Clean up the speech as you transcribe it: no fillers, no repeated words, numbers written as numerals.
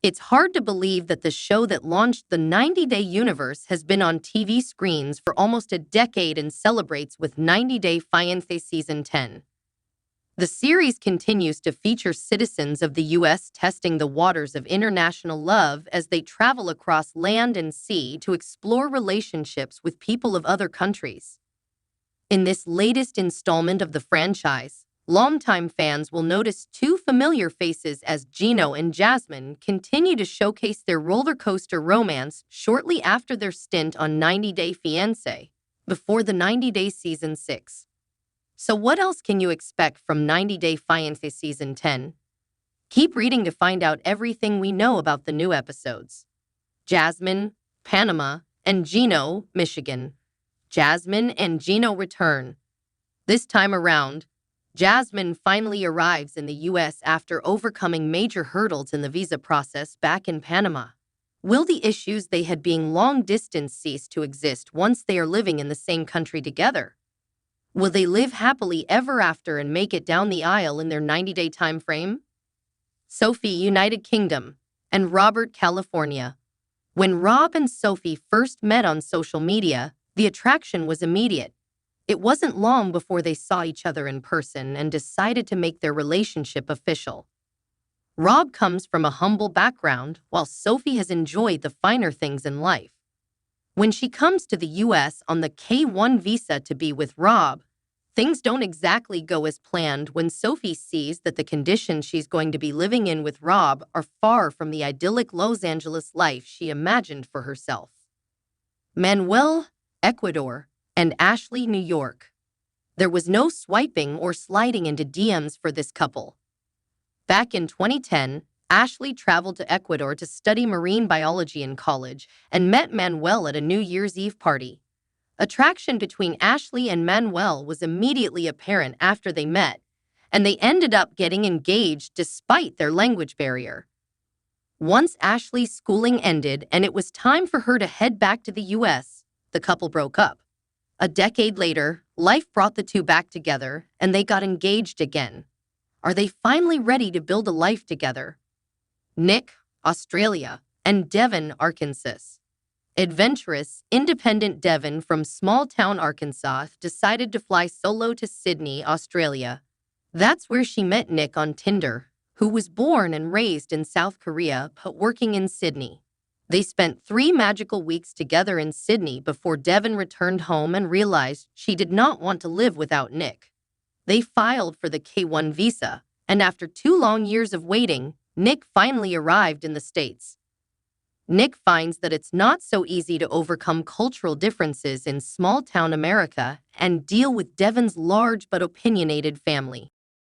It's hard to believe that the show that launched the 90-Day universe has been on TV screens for almost a decade and celebrates with 90 Day Fiancé Season 10. The series continues to feature citizens of the U.S. testing the waters of international love as they travel across land and sea to explore relationships with people of other countries. In this latest installment of the franchise, longtime fans will notice two familiar faces as Gino and Jasmine continue to showcase their roller coaster romance shortly after their stint on 90 Day Fiancé, before the 90 Day Season 6. So what else can you expect from 90 Day Fiancé Season 10? Keep reading to find out everything we know about the new episodes. Jasmine, Panama, and Gino, Michigan. Jasmine and Gino return. This time around, Jasmine finally arrives in the U.S. after overcoming major hurdles in the visa process back in Panama. Will the issues they had being long distance cease to exist once they are living in the same country together? Will they live happily ever after and make it down the aisle in their 90-day time frame? Sophie, United Kingdom, and Robert, California. When Rob and Sophie first met on social media, the attraction was immediate. It wasn't long before they saw each other in person and decided to make their relationship official. Rob comes from a humble background, while Sophie has enjoyed the finer things in life. When she comes to the U.S. on the K-1 visa to be with Rob, things don't exactly go as planned when Sophie sees that the conditions she's going to be living in with Rob are far from the idyllic Los Angeles life she imagined for herself. Manuel, Ecuador, and Ashley, New York. There was no swiping or sliding into DMs for this couple. Back in 2010, Ashley traveled to Ecuador to study marine biology in college and met Manuel at a New Year's Eve party. Attraction between Ashley and Manuel was immediately apparent after they met, and they ended up getting engaged despite their language barrier. Once Ashley's schooling ended and it was time for her to head back to the U.S., the couple broke up. A decade later, life brought the two back together, and they got engaged again. Are they finally ready to build a life together? Nick, Australia, and Devin, Arkansas. Adventurous, independent Devin from small-town Arkansas decided to fly solo to Sydney, Australia. That's where she met Nick on Tinder, who was born and raised in South Korea but working in Sydney. They spent 3 magical weeks together in Sydney before Devin returned home and realized she did not want to live without Nick. They filed for the K-1 visa, and after 2 long years of waiting, Nick finally arrived in the States. Nick finds that it's not so easy to overcome cultural differences in small-town America and deal with Devin's large but opinionated family.